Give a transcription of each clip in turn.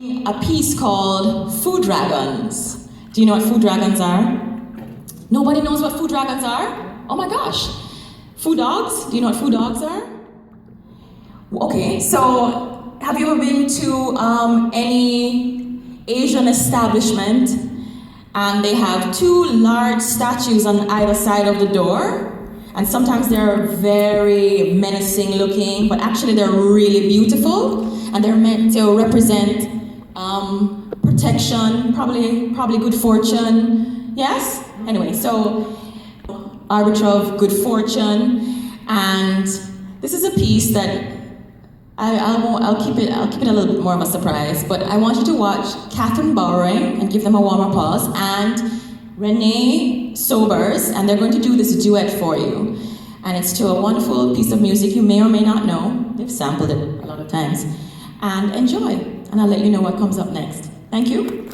A piece called Food Dragons. Do you know what food dragons are? Nobody knows what food dragons are? Oh my gosh. Food dogs? Do you know what food dogs are? Okay, so have you ever been to any Asian establishment and they have two large statues on either side of the door? And sometimes they're very menacing looking, but actually they're really beautiful, and they're meant to represent protection, probably good fortune. Yes? Anyway, so arbiter of good fortune, and this is a piece that I'll keep it a little bit more of a surprise, but I want you to watch Catherine Bowering and give them a warm applause, and Renee Sobers, and they're going to do this duet for you. And it's to a wonderful piece of music you may or may not know. They've sampled it a lot of times. And enjoy, and I'll let you know what comes up next. Thank you.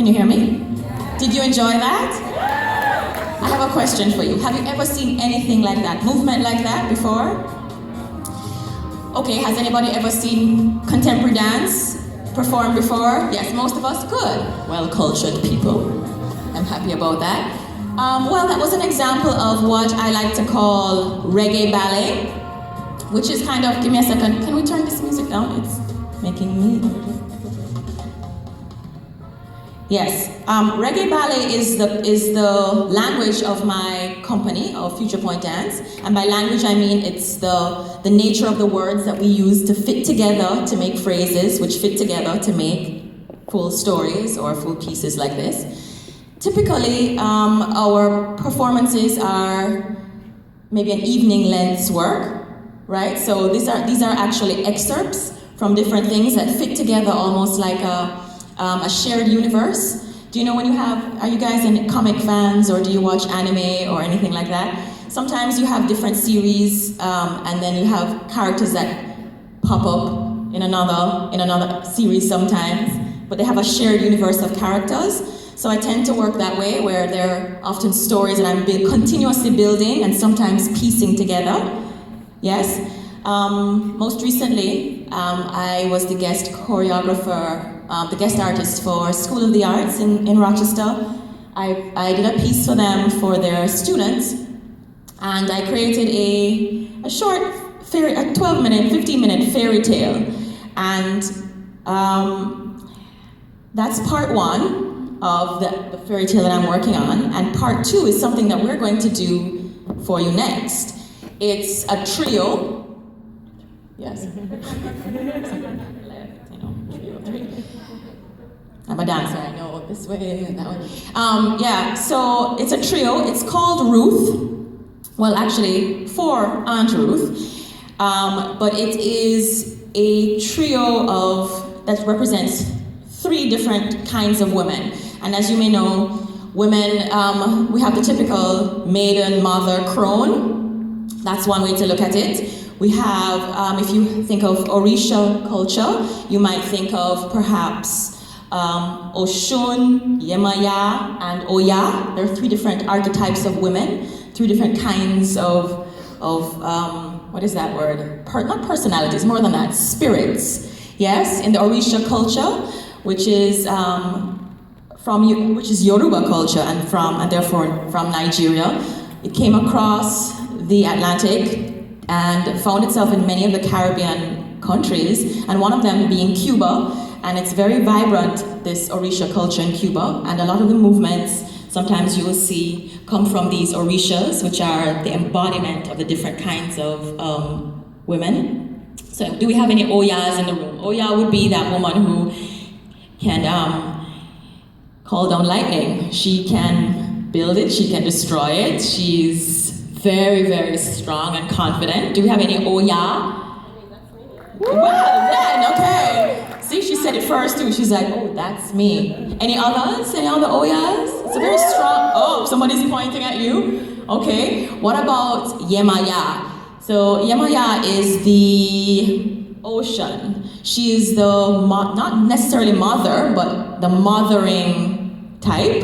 Can you hear me? Did you enjoy that? I have a question for you. Have you ever seen anything like that, movement like that before? Okay, has anybody ever seen contemporary dance performed before? Yes, most of us could. Well-cultured people. I'm happy about that. Well, that was an example of what I like to call reggae ballet, which is kind of, give me a second, can we turn this music down? It's making me... Yes, reggae ballet is the language of my company, of Futurpointe Dance, and by language I mean it's the nature of the words that we use to fit together to make phrases, which fit together to make full stories or full pieces like this. Typically, our performances are maybe an evening length's work, right? So these are actually excerpts from different things that fit together almost like a shared universe. Do you know when are you guys comic fans, or do you watch anime or anything like that? Sometimes you have different series and then you have characters that pop up in another series sometimes, but they have a shared universe of characters. So I tend to work that way, where there are often stories that I'm continuously building and sometimes piecing together. Yes. Most recently, I was the guest choreographer, the guest artist for School of the Arts in Rochester. I did a piece for them for their students, and I created a short, a 12-minute, 15-minute fairy tale. And that's part one of the fairy tale that I'm working on, and part two is something that we're going to do for you next. It's a trio. Yes. Trio, three. I'm a dancer, I know, this way and that way. Yeah, so it's a trio. It's called Ruth. Well, actually, for Aunt Ruth. But it is a trio that represents 3 different kinds of women. And as you may know, women, we have the typical maiden, mother, crone. That's one way to look at it. We have, if you think of Orisha culture, you might think of perhaps Oshun, Yemaya, and Oya. There are 3 different archetypes of women, 3 different kinds of what is that word? Not personalities, more than that, spirits. Yes, in the Orisha culture, which is Yoruba culture and therefore from Nigeria. It came across the Atlantic and found itself in many of the Caribbean countries, and one of them being Cuba. And it's very vibrant, this Orisha culture in Cuba, and a lot of the movements sometimes you will see come from these Orishas, which are the embodiment of the different kinds of women. So do we have any Oyas in the room? Oya would be that woman who can call down lightning. She can build it, she can destroy it. She's very, very strong and confident. Do we have any Oya? Well, then, okay. See, she said it first too. She's like, oh, that's me. Any others? Any other Oyas? It's a very strong, oh, somebody's pointing at you. Okay, what about Yemaya? So Yemaya is the ocean. She is the, not necessarily mother, but the mothering type,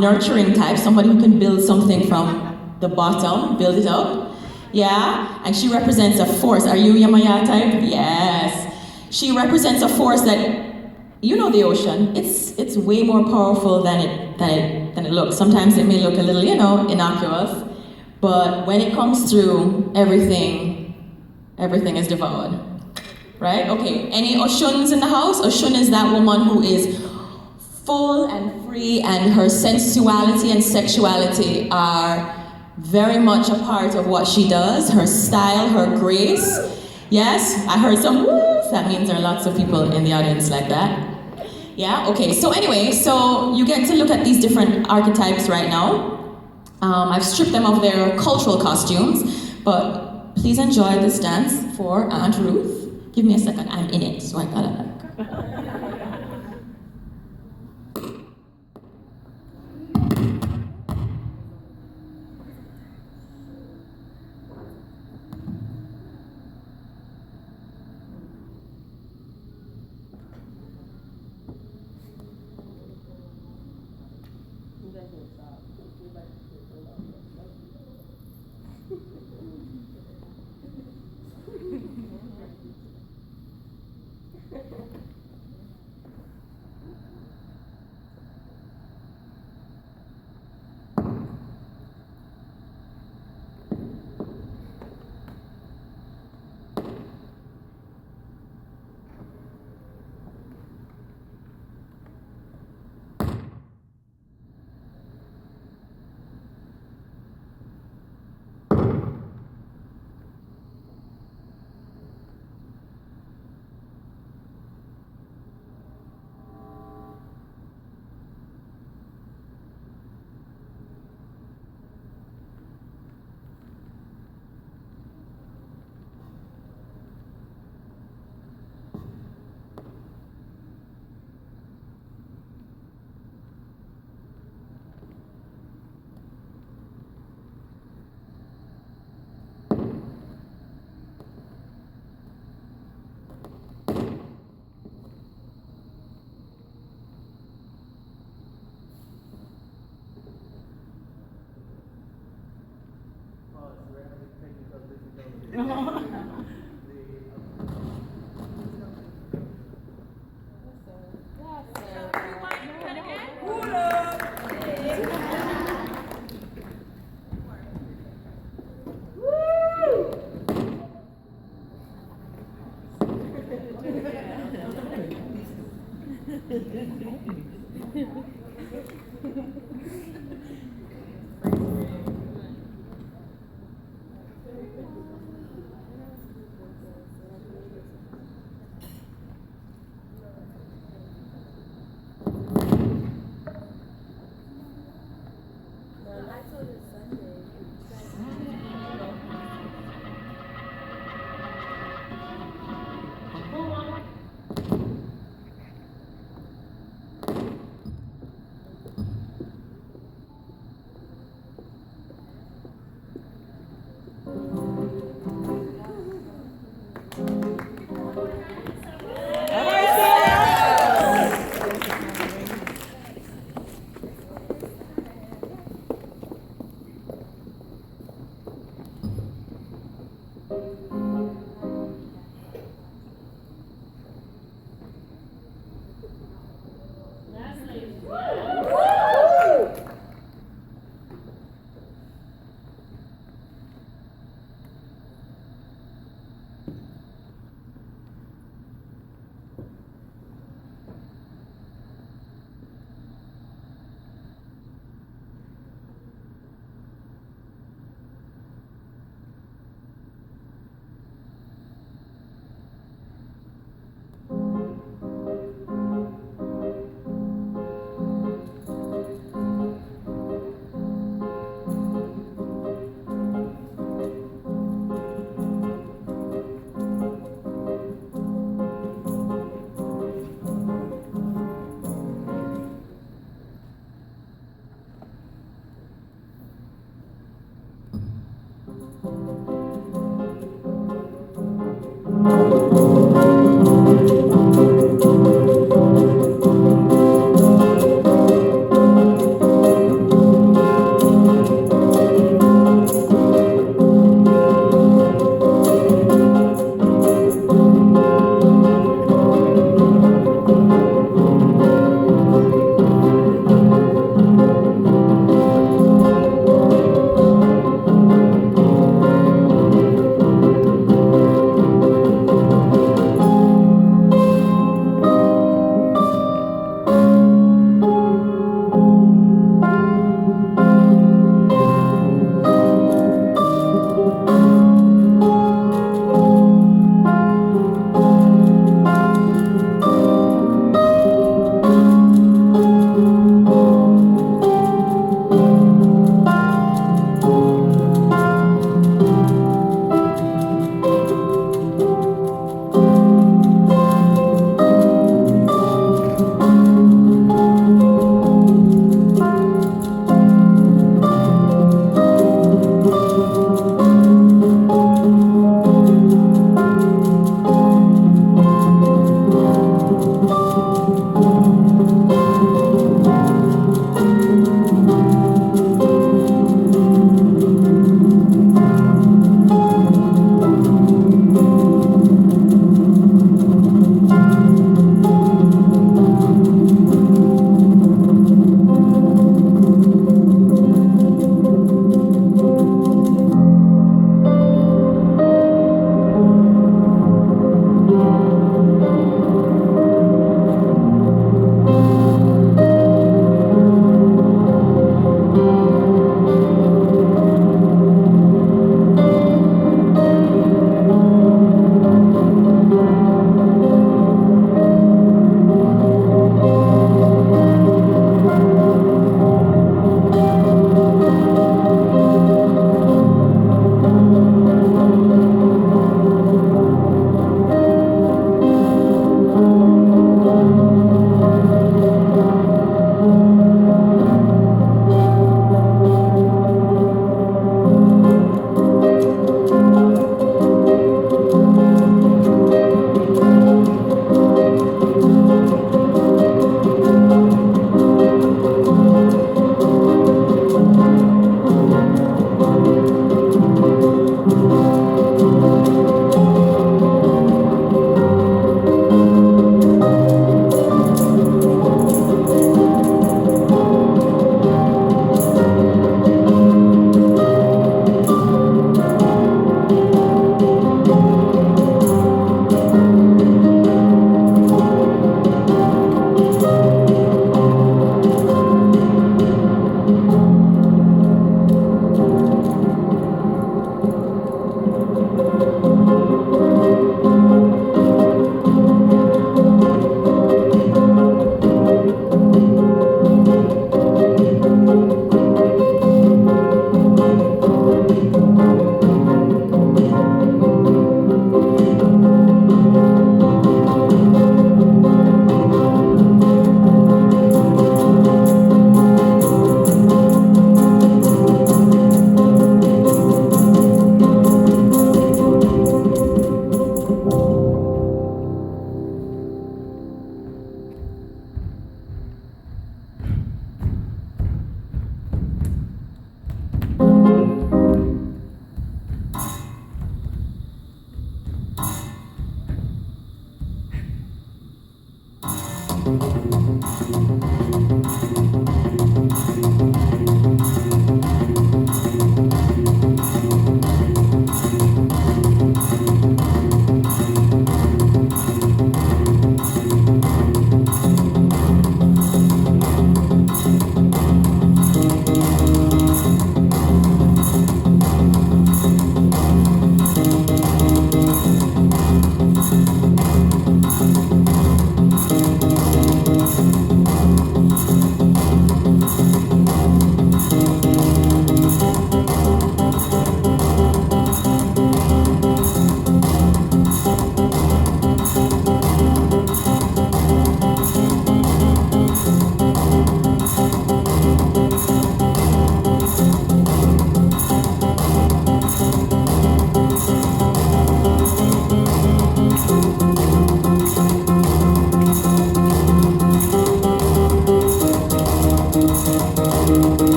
nurturing type, somebody who can build something from the bottom, build it up. Yeah, and she represents a force. Are you Yemaya type? Yes. She represents a force that, you know, the ocean, it's way more powerful than it looks. Sometimes it may look a little, innocuous, but when it comes through, everything is devoured. Right? Okay, any Oshuns in the house? Oshun is that woman who is full and free, and her sensuality and sexuality are very much a part of what she does. Her style, her grace. Yes, I heard some woos. That means there are lots of people in the audience like that. Yeah, okay, so anyway, so you get to look at these different archetypes right now. I've stripped them of their cultural costumes, but please enjoy this dance for Aunt Ruth. Give me a second, I'm in it, so I gotta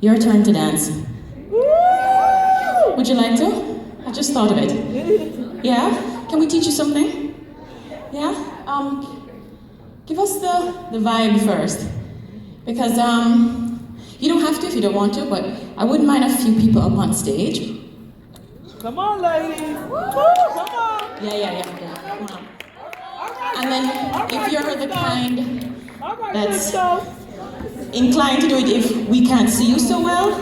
Your turn to dance. Would you like to? I just thought of it. Yeah? Can we teach you something? Yeah? Give us the vibe first. Because you don't have to if you don't want to, but I wouldn't mind a few people up on stage. Come on, ladies. Come on. Yeah. Come on. And then if you're the kind that's inclined to do it if we can't see you so well,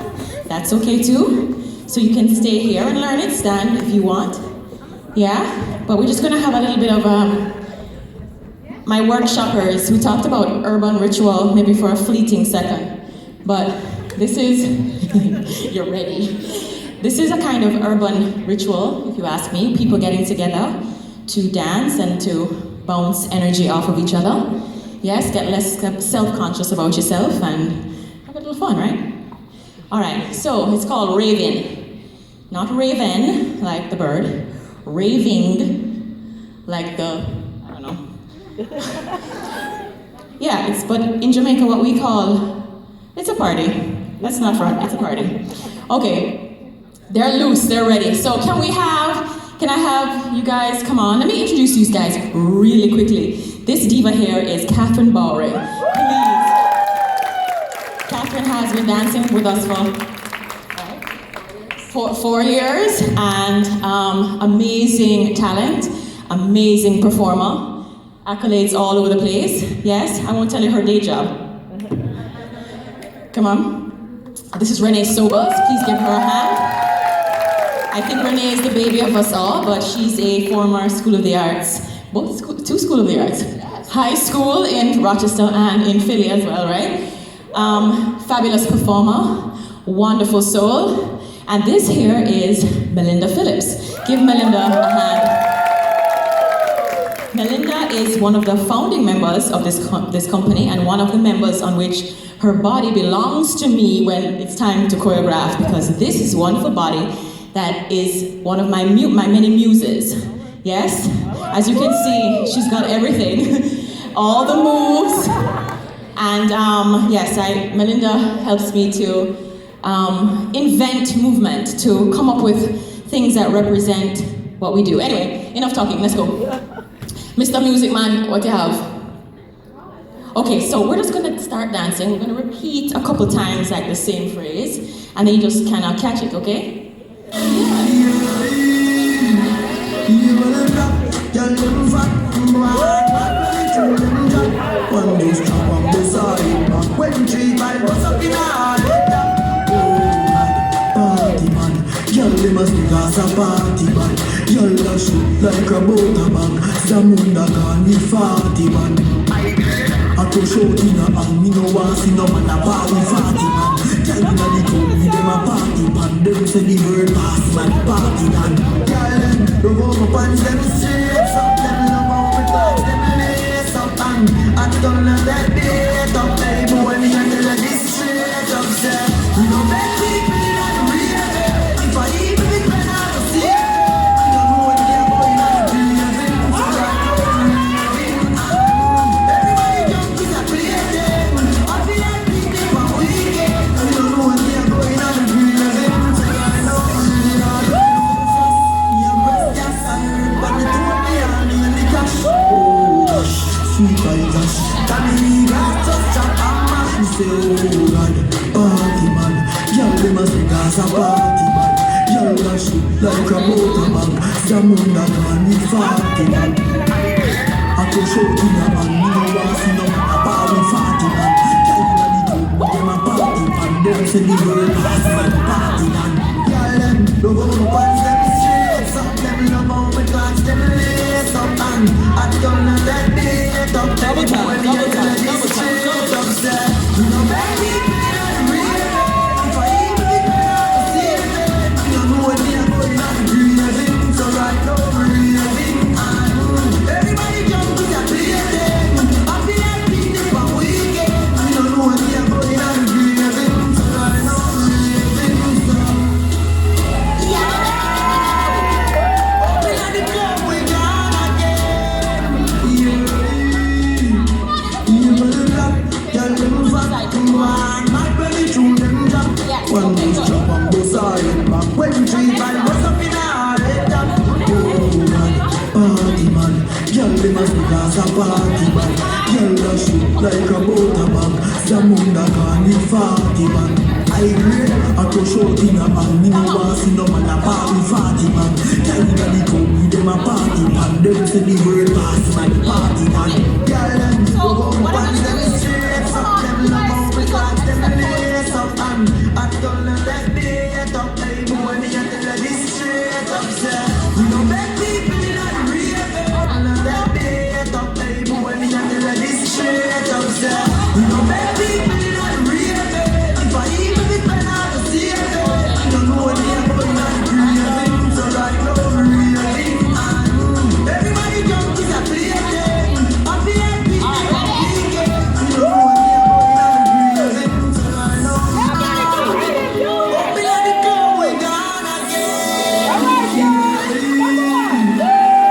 that's okay too. So you can stay here and learn it, stand if you want. Yeah? But we're just gonna have a little bit of my workshoppers. We talked about urban ritual maybe for a fleeting second. But this is, you're ready. This is a kind of urban ritual, if you ask me. People getting together to dance and to bounce energy off of each other. Yes, get less self-conscious about yourself and have a little fun, right? All right, so it's called raving. Not raven, like the bird. Raving, like the, I don't know. Yeah, but in Jamaica what we call, it's a party. That's not front, it's a party. Okay, they're loose, they're ready. So can I have you guys come on? Let me introduce you guys really quickly. This diva here is Catherine Bowery. Please. Catherine has been dancing with us for 4 years and amazing talent, amazing performer, accolades all over the place. Yes, I won't tell you her day job. Come on. This is Renee Sobers. Please give her a hand. I think Renee is the baby of us all, but she's a former School of the Arts, two School of the Arts, high school in Rochester and in Philly as well, right? Fabulous performer, wonderful soul. And this here is Melinda Phillips. Give Melinda a hand. Melinda is one of the founding members of this company and one of the members on which her body belongs to me when it's time to choreograph, because this is a wonderful body that is one of my many muses. Yes? As you can see, she's got everything. All the moves. And yes, Melinda helps me to invent movement, to come up with things that represent what we do. Anyway, enough talking, let's go. Mr. Music Man, what do you have? Okay, so we're just gonna start dancing. We're gonna repeat a couple times like the same phrase, and then you just kind of catch it, okay? They must be gas a party man. Y'all shoot like a butter bag. Zamunda gone with 40 man. I to show in a hand, me no want see no man a party 40 man. Tell me that the company them a party man. Them say the word pass man party man. Y'all them rub over pants them straight up. Them love how we talk them lace up. And I don't know that beat up. Hey boy, me and tell you this straight up. Say we no beg people in the real. If I even think when I don't see it, I don't know what they're going on to be living. So I know everybody jump is a creating. I feel like people for weekend. I don't know what they're going on to be living. So I know your breast gas and but the two of me are in the cash. Oh gosh, sweet by gosh. Tell me got just a hammer. She say oh God, party man. Y'all they must be gas a party man. Y'all shoot like a motor bag. Zamunda gone with 40 man. I to show in a hand, me no want see no man a bar with 40 man. Tell me that the two them a party man. Them say the word pass man party man. Y'all them love how the pants them straight up. Them love how the clocks them lace up. And I don't know that beat up. Double tap. Say, you know baby, if I even think I have to see it, you know what they're going on to breathing. So right now breathing. Everybody jump with a breathing. I feel like people for weekend. You don't know what they're going on to breathing. So right now breathing. Yeah. Open at the club, we gone again. Yeah. party man. Girl a shoot like a butter bag. Zamunda gone with 40 man. I grade a crush out in a man. Me no want see no man a party 40 man. Girl inna the club with them a party man. Them say the word pass man party man. Girl them go up and them straight up. Them love how we got them lace up and I don't know that they up. They money and tell her this straight up. Say we no beg people in a rave. I know that they up. They money and tell her this straight up. Say we no beg people in a rave. If I even be when I was here, I don't know what they're going on breathing. So right now breathing. Everybody jump is a plaything. I feel people are thinking. You know what they're going on breathing. So right now up in the club we gone again.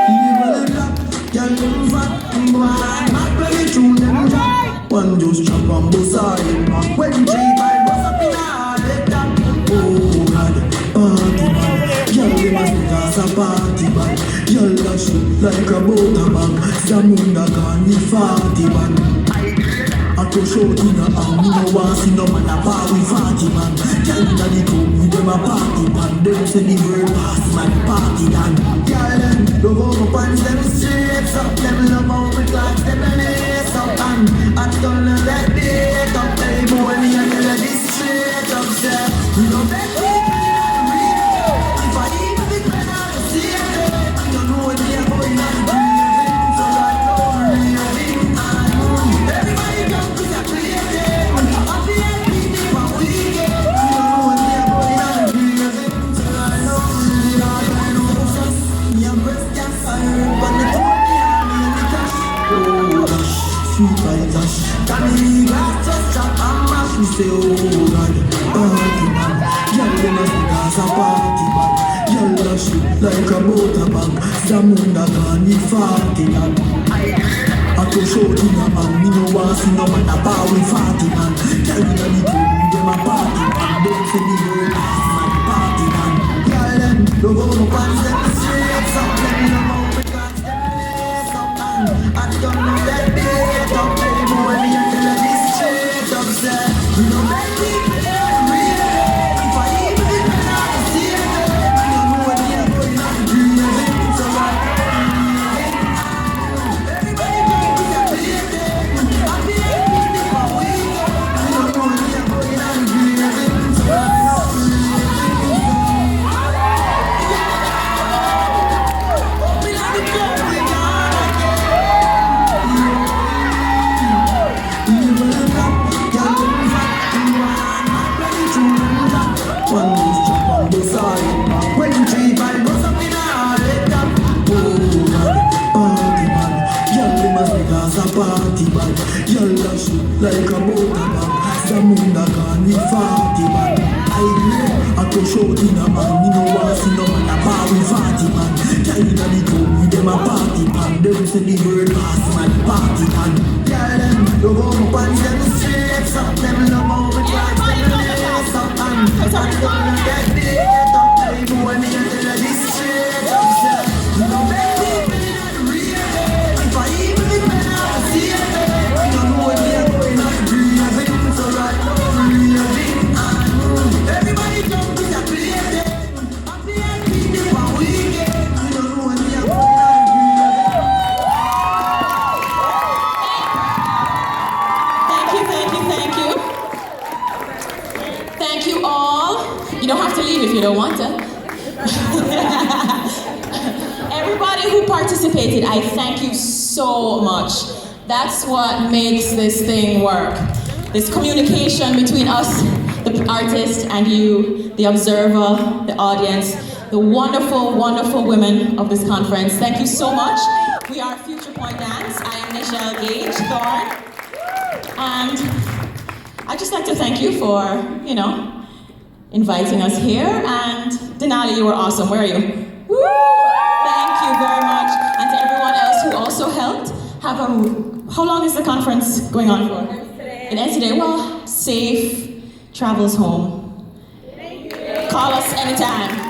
Evil black, girl them fat, boy not very true them jack. One just chop and bust all them back. When 3 5 bust up in all the top. Oh God, party man. Girl them a sing as a party man. Girl a shoot like a butter bag. Zamunda gone with 40 man. I crush out in a hand. Me no want see no man a bar with 40 man. Girl inna the club with them a party man. Them say the word pass man party man. Girl them love how my pants them straight up. Them love how my clocks them lace up. And I don't know that they up. They money and tell her this straight up. Say we no beg people in a real. If I even be when I was here, I don't know what they're going on breathing. So right now breathing. Everybody jump is a plaything. I feel people for weekend. You don't know what they're going on breathing. So right now breathing. I know first me a breast cancer, but the two me and me in the cash. Oh gosh, sweet by dash. Can me glass just chop and mash. Me say oh God, party man. Girl them a sing as a party man. Girl a shoot like a butter bag. Zamunda gone with 40 man. I crush out in a man. Me no want see no man a bar with 40 man. Girl inna the club with them a party man. Them say the word pass man party man. Girl them love how my pants them straight up. Them love how my clocks them lace up. And I don't know that they up. They money and tell her this straight up. Say we no beg people in a real. If I even be when I was here, I don't know what they're going on breathing. So right everybody jump is a plaything. I feel people for weekend. I don't know what they're going on breathing. So right now breathing. Up in the club we gone again. Evil black, girl them fat, boy not very true them jack. One just chop and bust all them back. When 3 5 bust up in all the top. Oh God, party man. Girl them a sing as a party man. Girl a shoot like a butter bag. Zamunda gone with 40 man. I grade a crush out in a man. Me no want see no man a bar with 40 man. Girl inna the club with them a party man. Them say the word pass man party man. Girl them love how my pants them straight up. Them love how my clocks them lace up. And I don't know that they up. They money and tell her this straight up. Say we no beg people in a real. If I even be when I was here, I don't know what they're going on breathing. So right now breathing. Everybody jump is a plaything. I feel people for weekend. I don't know what they're going on breathing. Thank you, thank you, thank you. Thank you all. You don't have to leave if you don't want to. Everybody who participated, I thank you so much. That's what makes this thing work. This communication between us, the artist, and you, the observer, the audience, the wonderful, wonderful women of this conference. Thank you so much. We are Futurpointe Dance. I am Nichelle Gage Thorne. And I'd just like to thank you for, inviting us here. And Denali, you were awesome. Where are you? Woo! Thank you very much. And to everyone else who also helped. How long is the conference going on for? It ends today. Well, safe travels home. Call us anytime.